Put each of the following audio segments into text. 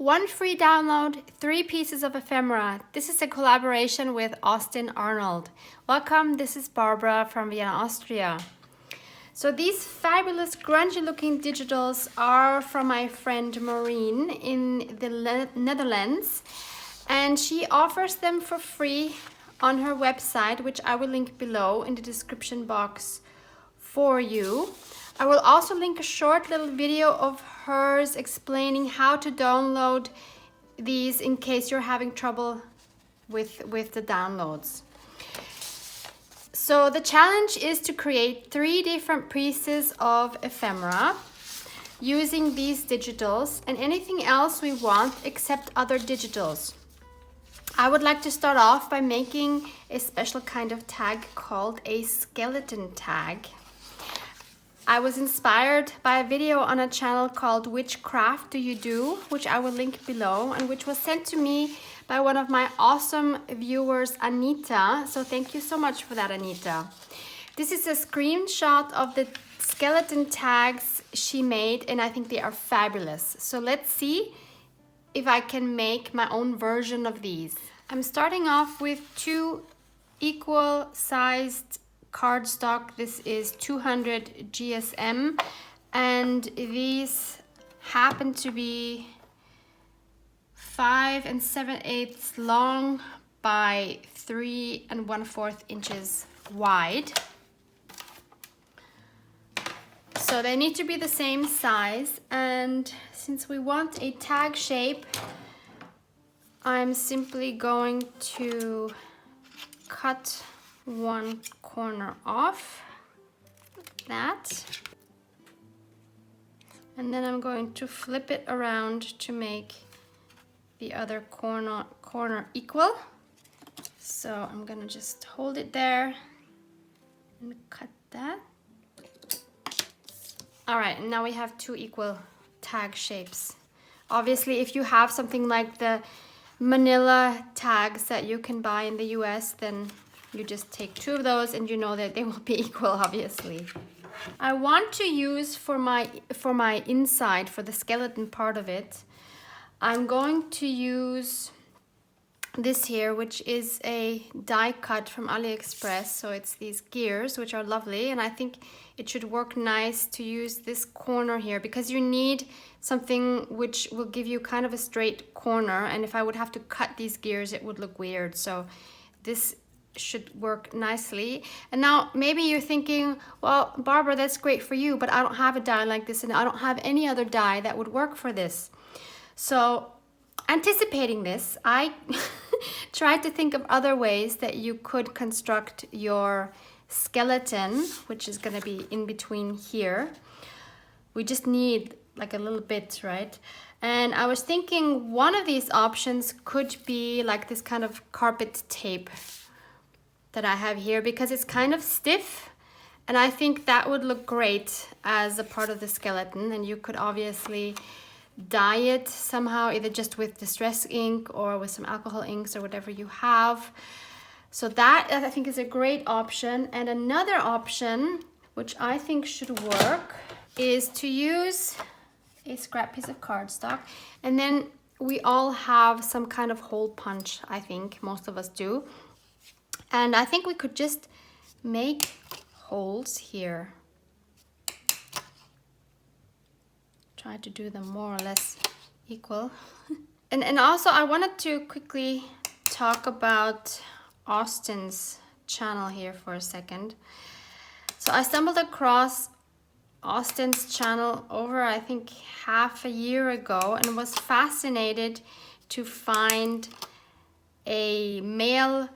1 free download, 3 pieces of ephemera. This is a collaboration with Arnold. Welcome, this is Barbara from Vienna, Austria. So these fabulous grungy looking digitals are from my friend Maureen in the Netherlands, and she offers them for free on her website, which I will link below in the description box for you. I will also link a short little video of hers explaining how to download these in case you're having trouble with the downloads. So the challenge is to create 3 different pieces of ephemera using these digitals and anything else we want except other digitals. I would like to start off by making a special kind of tag called a skeleton tag. I was inspired by a video on a channel called Which Craft Do You Do, which I will link below, and which was sent to me by one of my awesome viewers, Anita. So thank you so much for that, Anita. This is a screenshot of the skeleton tags she made, and I think they are fabulous. So let's see if I can make my own version of these. I'm starting off with 2 equal sized cardstock. This is 200 GSM, and these happen to be 5 7/8 long by 3 1/4 inches wide. So they need to be the same size, and since we want a tag shape, I'm simply going to cut one corner off, like that, and then I'm going to flip it around to make the other corner equal. So I'm gonna just hold it there and cut that. All right, and now we have 2 equal tag shapes. Obviously, if you have something like the manila tags that you can buy in the US, then you just take 2 of those and you know that they will be equal, obviously. I want to use for my inside, for the skeleton part of it, I'm going to use this here, which is a die cut from AliExpress. So it's these gears, which are lovely, and I think it should work nice to use this corner here because you need something which will give you kind of a straight corner, and if I would have to cut these gears it would look weird. So this should work nicely. And now maybe you're thinking, well, Barbara, that's great for you, but I don't have a die like this and I don't have any other die that would work for this. So anticipating this, I tried to think of other ways that you could construct your skeleton, which is going to be in between here. We just need like a little bit, right? And I was thinking one of these options could be like this kind of carpet tape that I have here, because it's kind of stiff, and I think that would look great as a part of the skeleton. And you could obviously dye it somehow, either just with distress ink or with some alcohol inks or whatever you have. So that I think is a great option. And another option, which I think should work, is to use a scrap piece of cardstock, and then we all have some kind of hole punch. I think most of us do. And I think we could just make holes here. Try to do them more or less equal. And also I wanted to quickly talk about Austin's channel here for a second. So I stumbled across Austin's channel over, I think, half a year ago, and was fascinated to find a male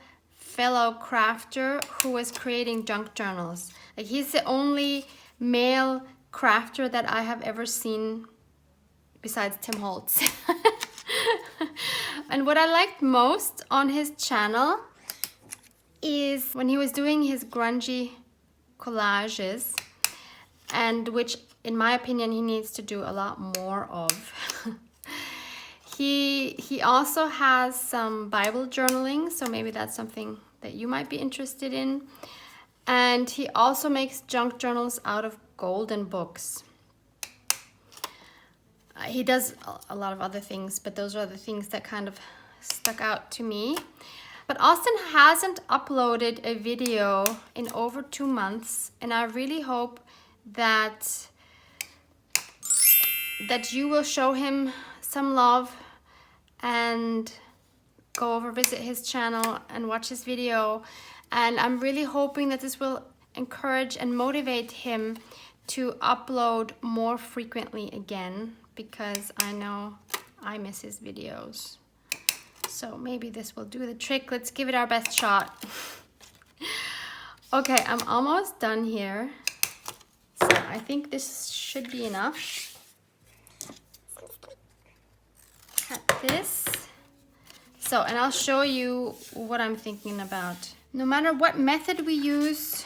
fellow crafter who was creating junk journals. Like, he's the only male crafter that I have ever seen besides Tim Holtz. And what I liked most on his channel is when he was doing his grungy collages, and which in my opinion he needs to do a lot more of. He also has some Bible journaling, so maybe that's something that you might be interested in. And he also makes junk journals out of golden books. He does a lot of other things, but those are the things that kind of stuck out to me. But Austin hasn't uploaded a video in over 2 months, and I really hope that you will show him some love and go over, visit his channel and watch his video. And I'm really hoping that this will encourage and motivate him to upload more frequently again, because I know I miss his videos. So maybe this will do the trick. Let's give it our best shot. Okay, I'm almost done here. So I think this should be enough. Cut this. So, and I'll show you what I'm thinking about. No matter what method we use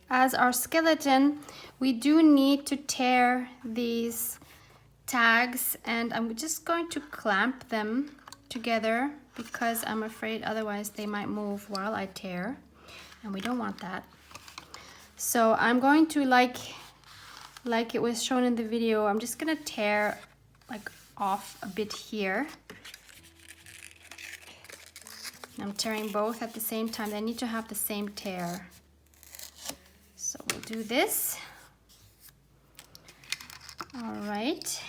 as our skeleton, we do need to tear these tags, and I'm just going to clamp them together because I'm afraid otherwise they might move while I tear, and we don't want that. So I'm going to, like it was shown in the video, I'm just gonna tear like off a bit here. I'm tearing both at the same time. They need to have the same tear. So we'll do this. All right.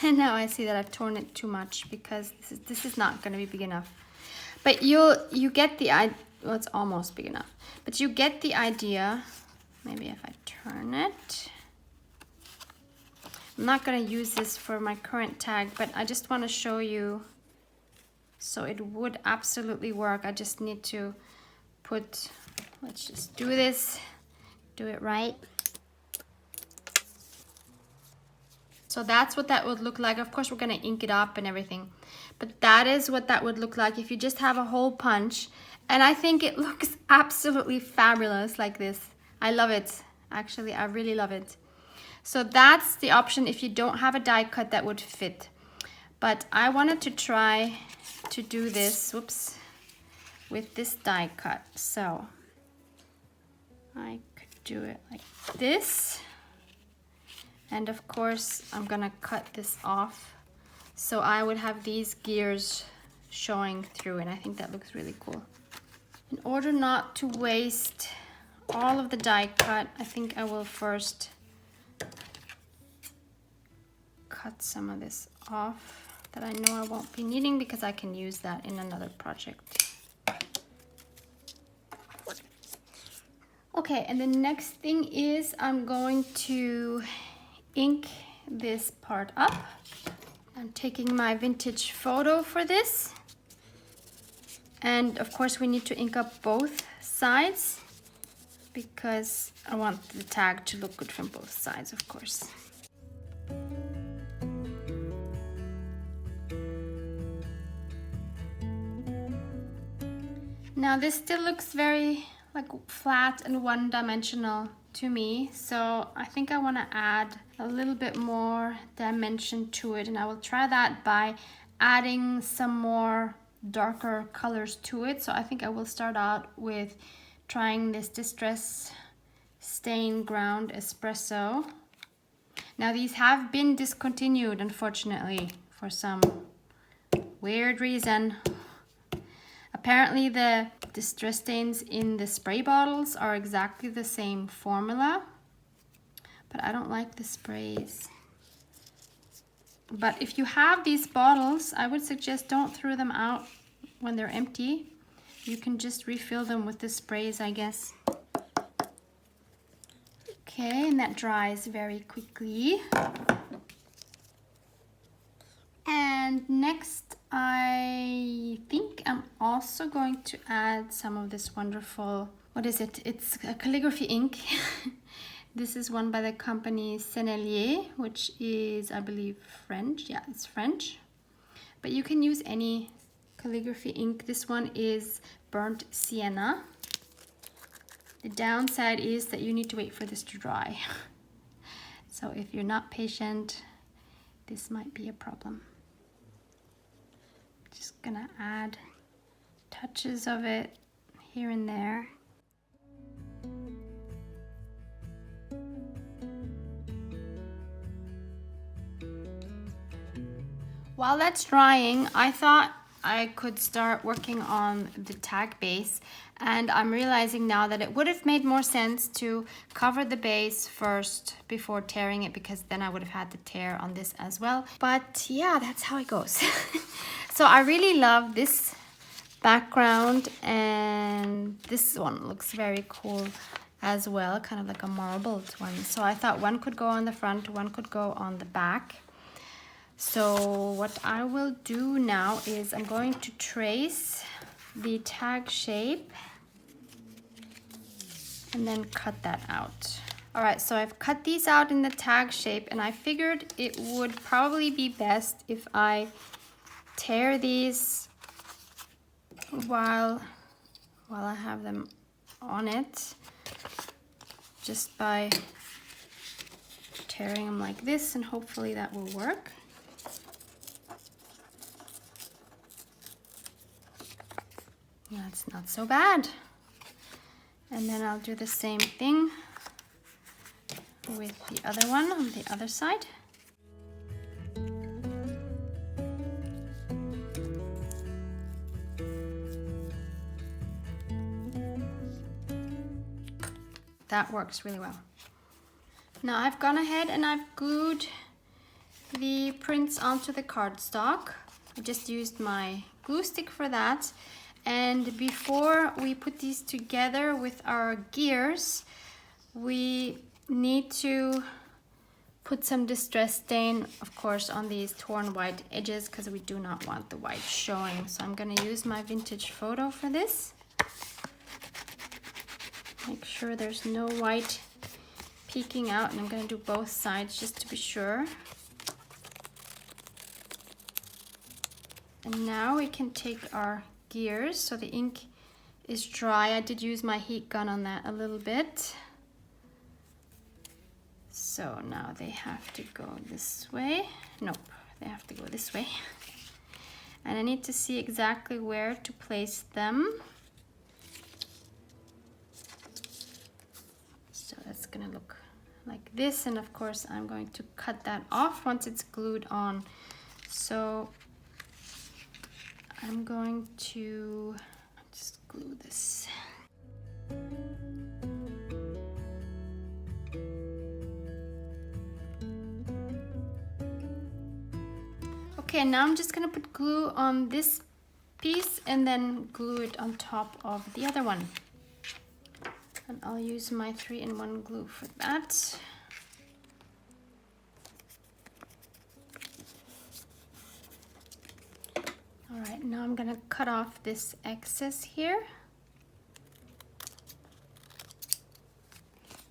And now I see that I've torn it too much because this is not going to be big enough. But you get the idea. Well, it's almost big enough. But you get the idea. Maybe if I turn it. I'm not going to use this for my current tag, but I just want to show you. So it would absolutely work. I just need to put, let's just do this, do it right. So that's what that would look like. Of course, we're going to ink it up and everything, but that is what that would look like if you just have a hole punch. And I think it looks absolutely fabulous like this. I love it. Actually, I really love it. So that's the option if you don't have a die cut that would fit. But I wanted to try to do this, whoops, with this die cut. So I could do it like this. And of course, I'm gonna cut this off. So I would have these gears showing through, and I think that looks really cool. In order not to waste all of the die cut, I think I will first cut some of this off that I know I won't be needing because I can use that in another project. Okay, and the next thing is I'm going to ink this part up. I'm taking my vintage photo for this. And of course we need to ink up both sides because I want the tag to look good from both sides, of course. Now this still looks very like flat and one-dimensional to me, so I think I want to add a little bit more dimension to it, and I will try that by adding some more darker colors to it. So I think I will start out with trying this Distress Stain Ground Espresso. Now these have been discontinued, unfortunately, for some weird reason. Apparently the distress stains in the spray bottles are exactly the same formula, but I don't like the sprays. But if you have these bottles, I would suggest don't throw them out when they're empty. You can just refill them with the sprays, I guess. Okay, and that dries very quickly. And next, I think I'm also going to add some of this wonderful, what is it? It's a calligraphy ink. This is one by the company Sennelier, which is, I believe, French. Yeah, it's French. But you can use any calligraphy ink. This one is burnt sienna. The downside is that you need to wait for this to dry. So if you're not patient, this might be a problem. Just gonna add touches of it here and there. While that's drying, I thought I could start working on the tag base, and I'm realizing now that it would have made more sense to cover the base first before tearing it, because then I would have had to tear on this as well. But yeah, that's how it goes. So I really love this background, and this one looks very cool as well, kind of like a marbled one. So I thought one could go on the front, one could go on the back. So what I will do now is I'm going to trace the tag shape and then cut that out. All right, so I've cut these out in the tag shape, and I figured it would probably be best if I tear these while I have them on it, just by tearing them like this, and hopefully that will work. That's not so bad. And then I'll do the same thing with the other one on the other side. That works really well. Now I've gone ahead and I've glued the prints onto the cardstock. I just used my glue stick for that. And before we put these together with our gears, we need to put some distress stain, of course, on these torn white edges, because we do not want the white showing. So I'm going to use my vintage photo for this. Make sure there's no white peeking out, and I'm going to do both sides just to be sure. And now we can take our gears. So the ink is dry. I did use my heat gun on that a little bit. So now they have to go this way. Nope, they have to go this way. And I need to see exactly where to place them. So that's gonna look like this, and of course I'm going to cut that off once it's glued on. So I'm going to just glue this. Okay, now I'm just gonna put glue on this piece and then glue it on top of the other one. And I'll use my 3-in-1 glue for that. All right, now I'm gonna cut off this excess here.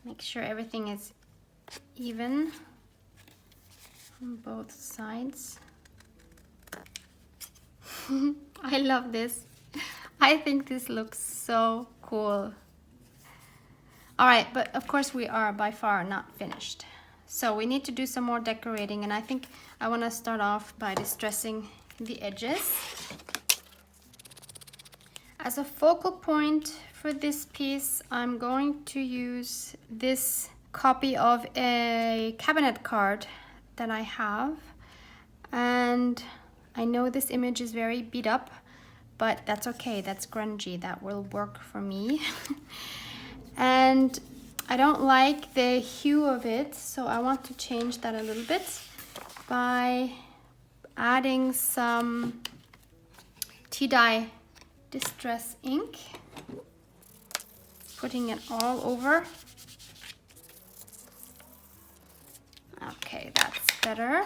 Make sure everything is even on both sides. I love this. I think this looks so cool. All right, but of course we are by far not finished. So we need to do some more decorating, and I think I want to start off by distressing the edges. As a focal point for this piece, I'm going to use this copy of a cabinet card that I have. And I know this image is very beat up, but that's okay, that's grungy, that will work for me. And I don't like the hue of it, so I want to change that a little bit by adding some tea-dye distress ink, putting it all over. Okay, that's better.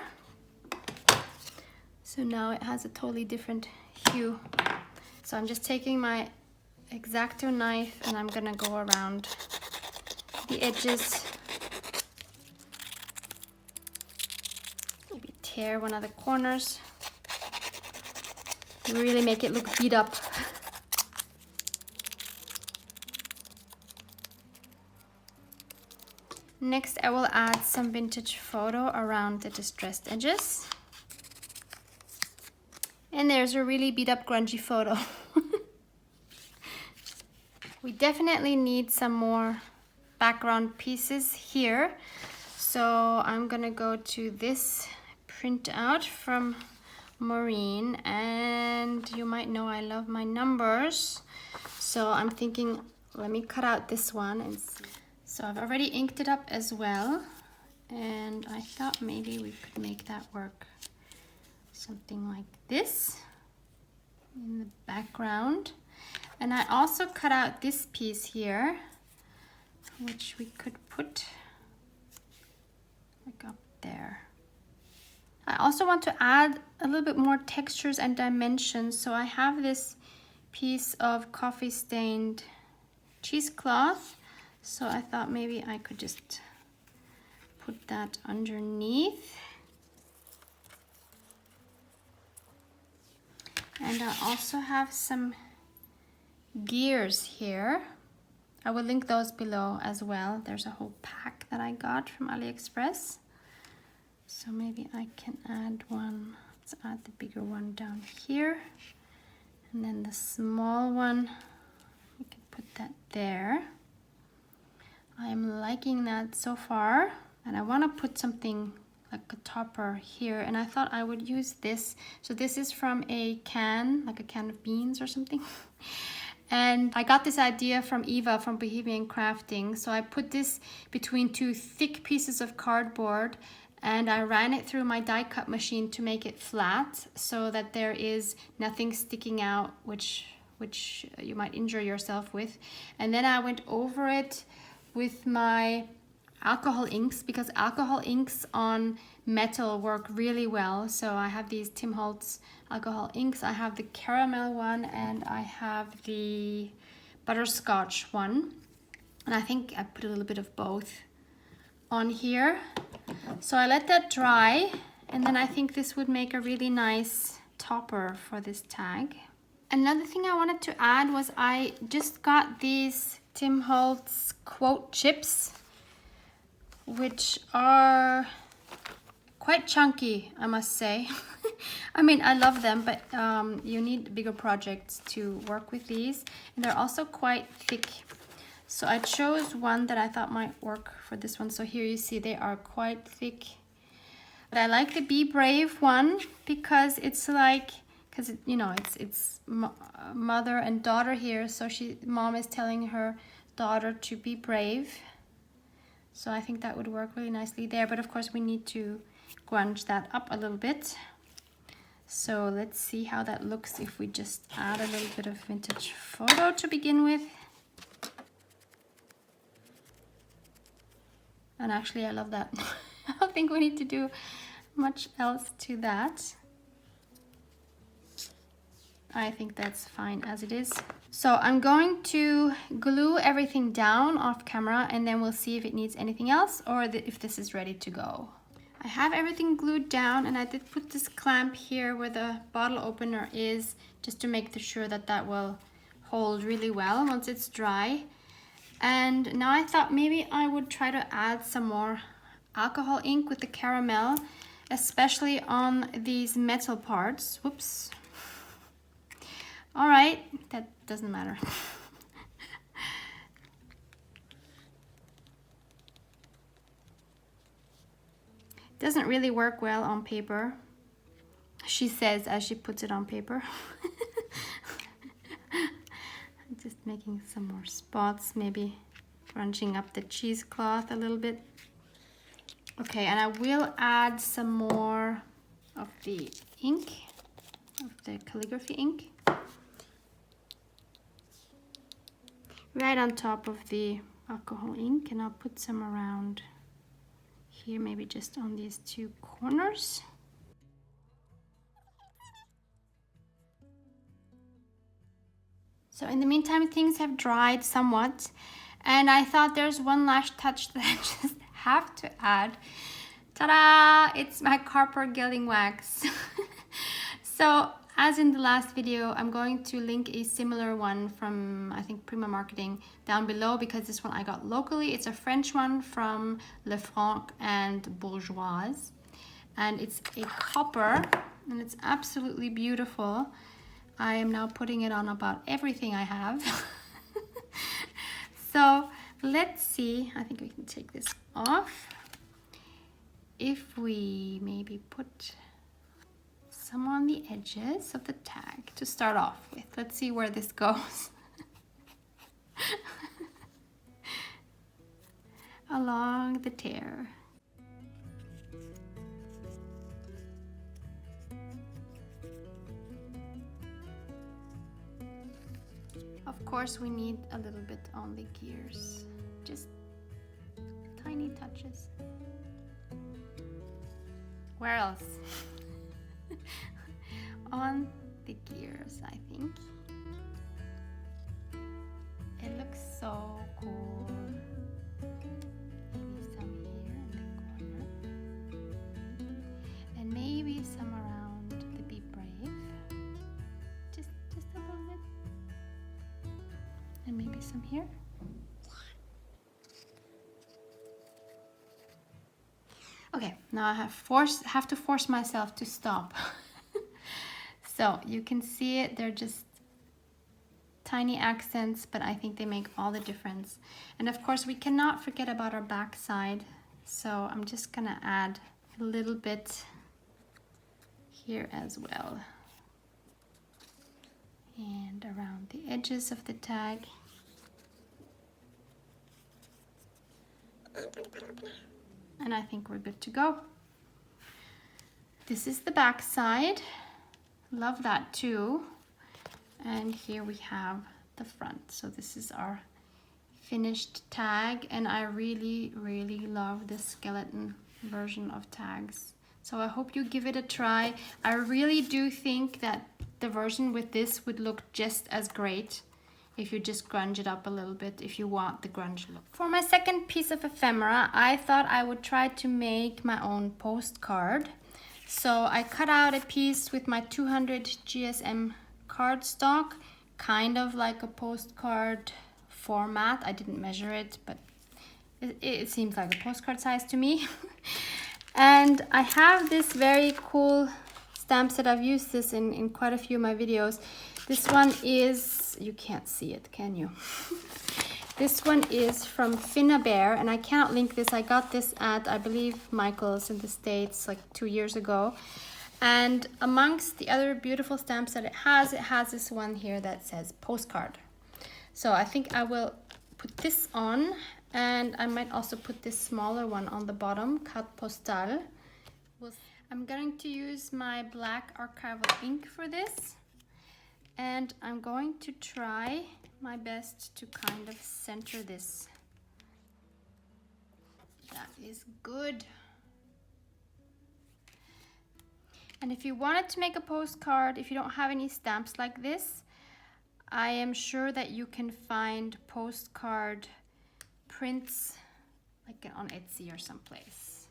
So now it has a totally different hue. So I'm just taking my X-Acto knife and I'm gonna go around the edges. Maybe tear one of the corners. Really make it look beat up. Next, I will add some vintage photo around the distressed edges. And there's a really beat up grungy photo. We definitely need some more background pieces here. So I'm gonna go to this printout from Maureen, and you might know I love my numbers. So I'm thinking, let me cut out this one and see. So I've already inked it up as well, and I thought maybe we could make that work. Something like this in the background. And I also cut out this piece here, which we could put like up there. I also want to add a little bit more textures and dimensions. So I have this piece of coffee stained cheesecloth. So I thought maybe I could just put that underneath. And I also have some gears here. I will link those below as well. There's a whole pack that I got from AliExpress. So maybe I can add one. Let's add the bigger one down here. And then the small one, we can put that there. I am liking that so far. And I want to put something like a topper here. And I thought I would use this. So this is from a can, like a can of beans or something. And I got this idea from Eva from Bohemian Crafting. So I put this between two thick pieces of cardboard, and I ran it through my die cut machine to make it flat so that there is nothing sticking out which you might injure yourself with. And then I went over it with my alcohol inks, because alcohol inks on metal work really well. So I have these Tim Holtz alcohol inks. I have the caramel one and I have the butterscotch one. And I think I put a little bit of both on here. So I let that dry, and then I think this would make a really nice topper for this tag. Another thing I wanted to add was I just got these Tim Holtz quote chips, which are quite chunky, I must say. I mean, I love them, but you need bigger projects to work with these. And they're also quite thick. So I chose one that I thought might work for this one. So here you see they are quite thick. But I like the Be Brave one because it's like, because you know, it's mother and daughter here. So mom is telling her daughter to be brave. So I think that would work really nicely there. But of course we need to grunge that up a little bit. So let's see how that looks if we just add a little bit of vintage photo to begin with. And actually I love that. I don't think we need to do much else to that. I think that's fine as it is. So I'm going to glue everything down off camera, and then we'll see if it needs anything else or if this is ready to go. I have everything glued down, and I did put this clamp here where the bottle opener is, just to make sure that that will hold really well once it's dry. And now I thought maybe I would try to add some more alcohol ink with the caramel, especially on these metal parts. Whoops. All right, that doesn't matter. Doesn't really work well on paper, she says as she puts it on paper. Just making some more spots, maybe crunching up the cheesecloth a little bit. Okay, and I will add some more of the ink, of the calligraphy ink, right on top of the alcohol ink, and I'll put some around here, maybe just on these two corners. So in the meantime, things have dried somewhat, and I thought there's one last touch that I just have to add. Ta-da! It's my copper gilding wax. So as in the last video, I'm going to link a similar one from, I think, Prima Marketing down below, because this one I got locally. It's a French one from Le Franc and Bourgeoise, and it's a copper, and it's absolutely beautiful. I am now putting it on about everything I have. So let's see, I think we can take this off. If we maybe put some on the edges of the tag to start off with. Let's see where this goes. Along the tear. Of course, we need a little bit on the gears, just tiny touches. Where else? On the gears, I think. It looks so cool. Maybe some here in the corner. And maybe some around the Be Brave. Just a little bit. And maybe some here. Okay, now I have to force myself to stop. So you can see it, they're just tiny accents, but I think they make all the difference. And of course, we cannot forget about our back side. So I'm just gonna add a little bit here as well. And around the edges of the tag. And I think we're good to go. This is the back side. Love that too. And here we have the front. So this is our finished tag, and I really, really love this skeleton version of tags. So I hope you give it a try. I really do think that the version with this would look just as great if you just grunge it up a little bit, if you want the grunge look. For my second piece of ephemera, I thought I would try to make my own postcard. So I cut out a piece with my 200 GSM cardstock, kind of like a postcard format. I didn't measure it, but it seems like a postcard size to me. And I have this very cool stamp set. I've used this in quite a few of my videos. This one is, you can't see it, can you? This one is from Ephemera, and I cannot link this. I got this at, I believe, Michael's in the States like 2 years ago. And amongst the other beautiful stamps that it has this one here that says postcard. So I think I will put this on, and I might also put this smaller one on the bottom, carte postale. I'm going to use my black archival ink for this. And I'm going to try my best to kind of center this. That is good. And if you wanted to make a postcard, if you don't have any stamps like this, I am sure that you can find postcard prints like on Etsy or someplace.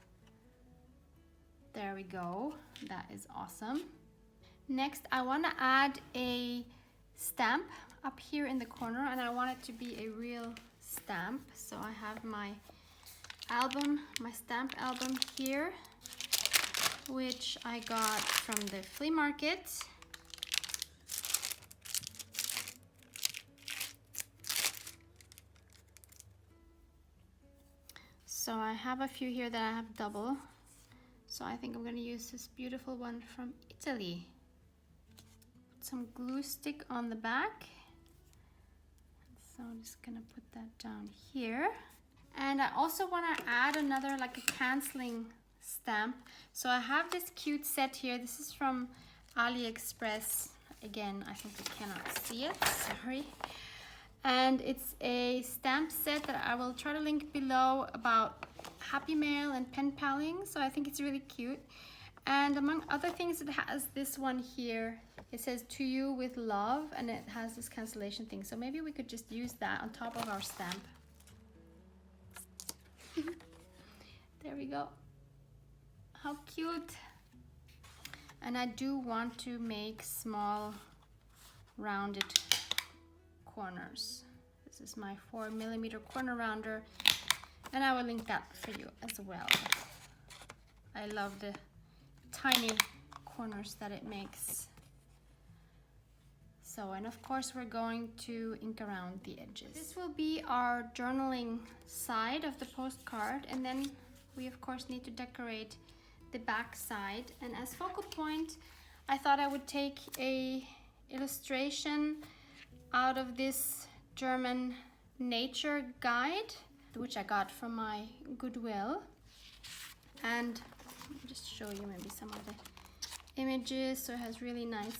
There we go. That is awesome. Next, I want to add a stamp up here in the corner, and I want it to be a real stamp. So I have my album, my stamp album here, which I got from the flea market. So I have a few here that I have double. So I think I'm going to use this beautiful one from Italy. Some glue stick on the back. So I'm just gonna put that down here. And I also want to add another, like a canceling stamp. So I have this cute set here. This is from AliExpress. Again, I think you cannot see it, sorry. And it's a stamp set that I will try to link below about happy mail and pen paling. So I think it's really cute. And among other things, it has this one here. It says "To You with Love," and it has this cancellation thing. So maybe we could just use that on top of our stamp. There we go. How cute. And I do want to make small rounded corners. This is my 4mm corner rounder, and I will link that for you as well. I love the tiny corners that it makes. So, and of course we're going to ink around the edges. This will be our journaling side of the postcard, and then we of course need to decorate the back side. And as focal point, I thought I would take a illustration out of this German nature guide, which I got from my Goodwill. And let me just show you maybe some of the images. So it has really nice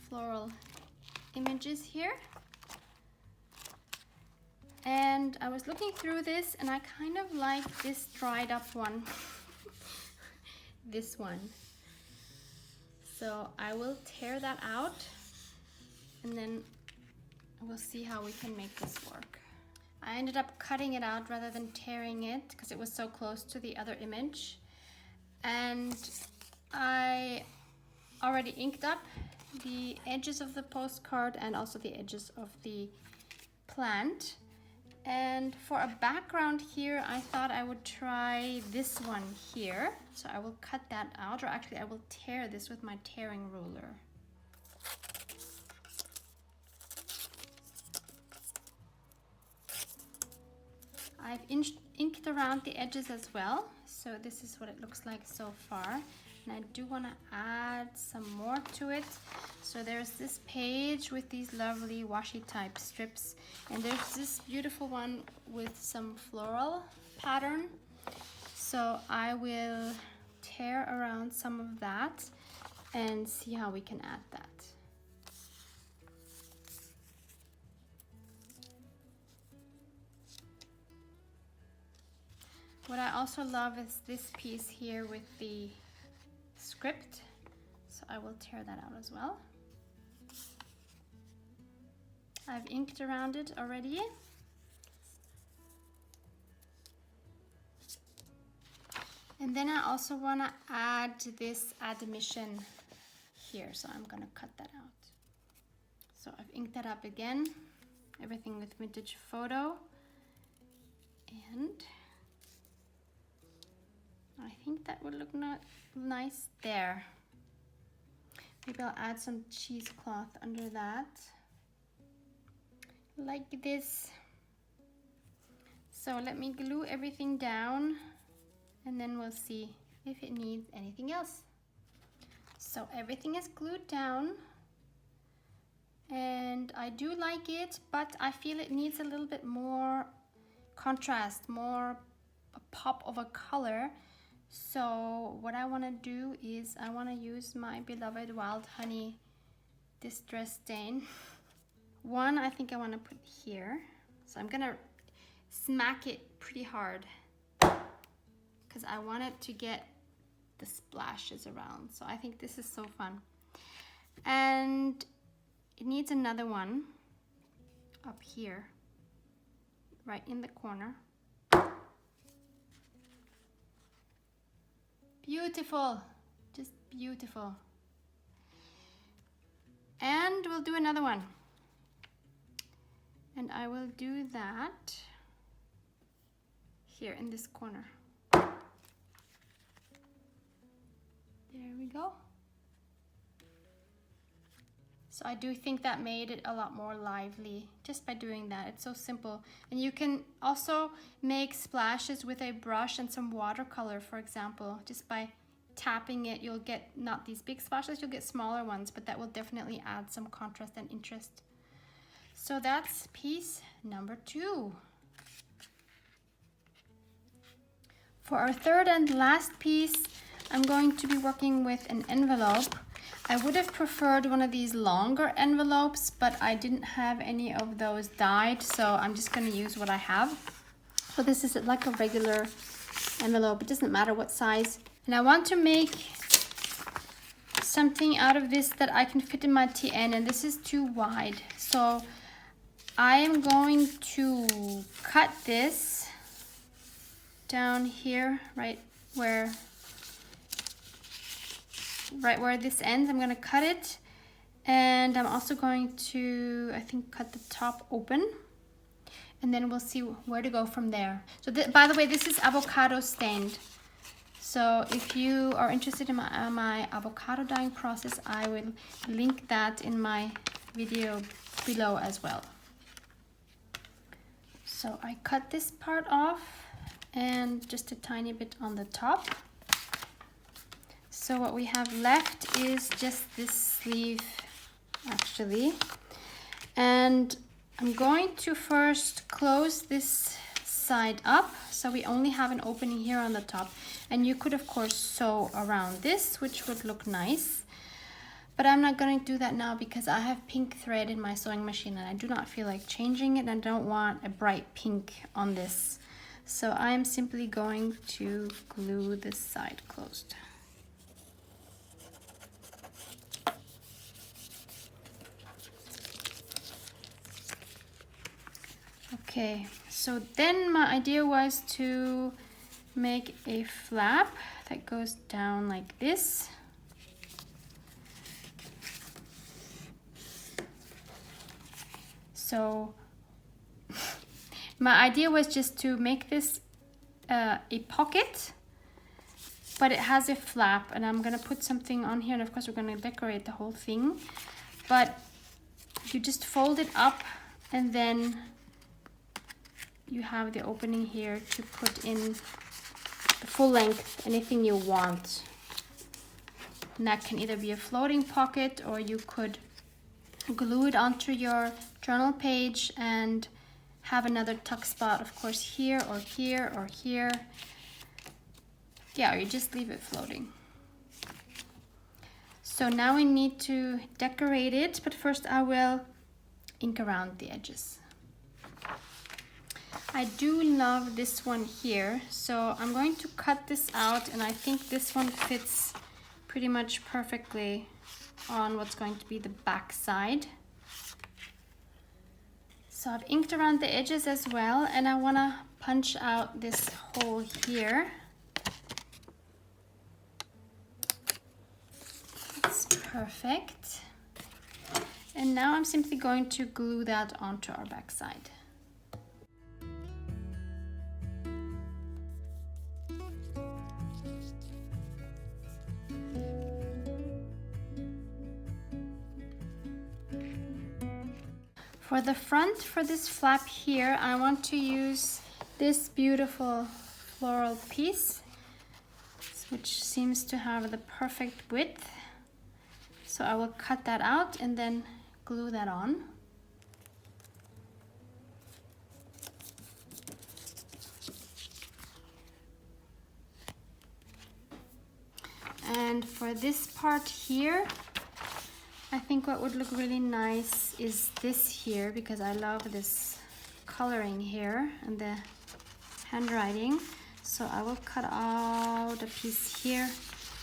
floral images here. And I was looking through this and I kind of like this dried up one. This one. So I will tear that out and then we'll see how we can make this work. I ended up cutting it out rather than tearing it because it was so close to the other image. And I already inked up the edges of the postcard and also the edges of the plant. And for a background here, I thought I would try this one here. So I will cut that out, or actually I will tear this with my tearing ruler. I've inked around the edges as well. So this is what it looks like so far. And I do want to add some more to it. So there's this page with these lovely washi type strips, and there's this beautiful one with some floral pattern. So I will tear around some of that and see how we can add that. What I also love is this piece here with the script, so I will tear that out as well. I've inked around it already. And then I also want to add this admission here, so I'm going to cut that out. So I've inked that up again, everything with vintage photo, and I think that would look nice there. Maybe I'll add some cheesecloth under that, like this. So let me glue everything down and then we'll see if it needs anything else. So everything is glued down and I do like it, but I feel it needs a little bit more contrast, more a pop of a color. So what I want to do is I want to use my beloved Wild Honey Distress Stain. One I think I want to put here. So I'm gonna smack it pretty hard because I want it to get the splashes around. So I think this is so fun. And it needs another one up here, right in the corner. Beautiful, just beautiful. And we'll do another one. And I will do that here in this corner. There we go. So I do think that made it a lot more lively just by doing that. It's so simple. And you can also make splashes with a brush and some watercolor, for example. Just by tapping it, you'll get not these big splashes, you'll get smaller ones, but that will definitely add some contrast and interest. So that's piece number 2. For our third and last piece, I'm going to be working with an envelope. I would have preferred one of these longer envelopes, but I didn't have any of those dyed, so I'm just going to use what I have. So this is like a regular envelope. It doesn't matter what size. And I want to make something out of this that I can fit in my TN, and this is too wide. So I am going to cut this down here, right where this ends. I'm going to cut it, and I'm also going to, I think, cut the top open, and then we'll see where to go from there. So by the way, this is avocado stained. So if you are interested in my avocado dyeing process, I will link that in my video below as well. So I cut this part off and just a tiny bit on the top. So what we have left is just this sleeve actually. And I'm going to first close this side up so we only have an opening here on the top. And you could of course sew around this, which would look nice. But I'm not going to do that now because I have pink thread in my sewing machine and I do not feel like changing it, and I don't want a bright pink on this. So I'm simply going to glue this side closed. Okay, so then my idea was to make a flap that goes down like this. So my idea was just to make this a pocket, but it has a flap, and I'm gonna put something on here, and of course we're gonna decorate the whole thing. But you just fold it up, and then you have the opening here to put in the full length, anything you want. And that can either be a floating pocket, or you could glue it onto your journal page and have another tuck spot, of course, here or here or here. Yeah, or you just leave it floating. So now we need to decorate it, but first I will ink around the edges. I do love this one here, so I'm going to cut this out, and I think this one fits pretty much perfectly on what's going to be the back side. So I've inked around the edges as well, and I want to punch out this hole here. That's perfect. And now I'm simply going to glue that onto our back side. For the front, for this flap here, I want to use this beautiful floral piece, which seems to have the perfect width. So I will cut that out and then glue that on. And for this part here, I think what would look really nice is this here, because I love this coloring here and the handwriting. So I will cut out a piece here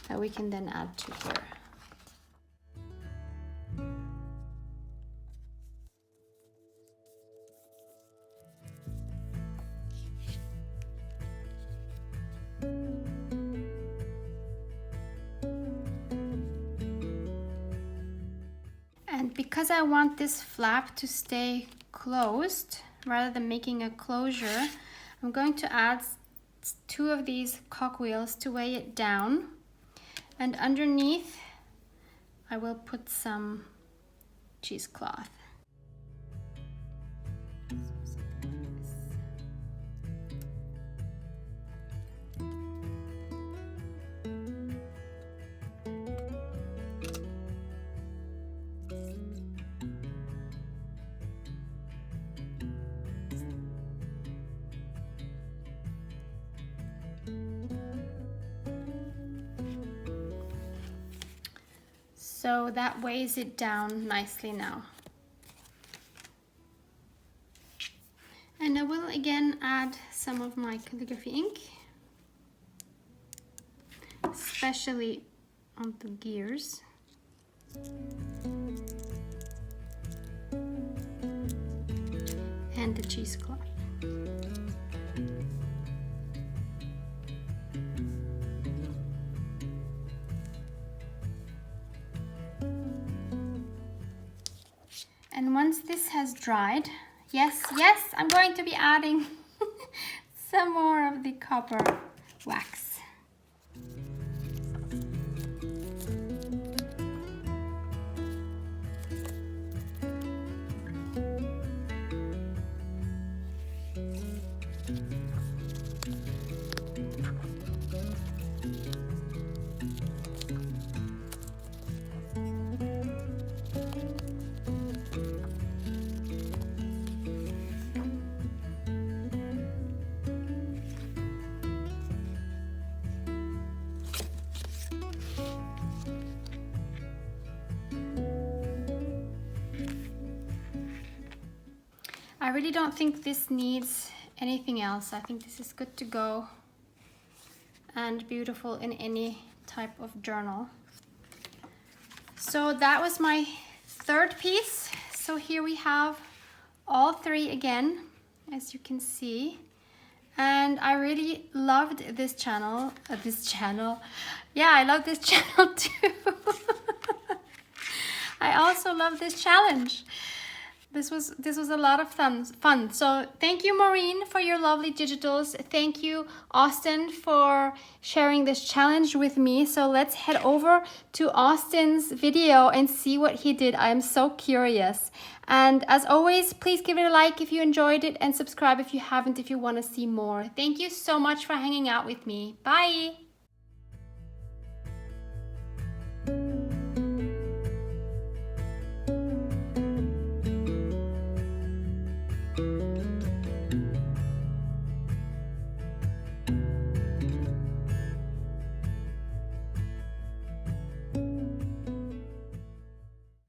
that we can then add to here. And because I want this flap to stay closed, rather than making a closure, I'm going to add 2 of these cogwheels to weigh it down. And underneath, I will put some cheesecloth. So that weighs it down nicely now. And I will again add some of my calligraphy ink, especially on the gears. And the cheesecloth. And once this has dried, yes, I'm going to be adding some more of the copper wax. I really don't think this needs anything else. I think this is good to go and beautiful in any type of journal. So that was my third piece. So here we have all three again, as you can see. And I really loved this channel. Yeah, I love this channel too. I also love this challenge. This was a lot of fun. So thank you, Maureen, for your lovely digitals. Thank you, Austin, for sharing this challenge with me. So let's head over to Austin's video and see what he did. I am so curious. And as always, please give it a like if you enjoyed it and subscribe if you haven't, if you want to see more. Thank you so much for hanging out with me. Bye.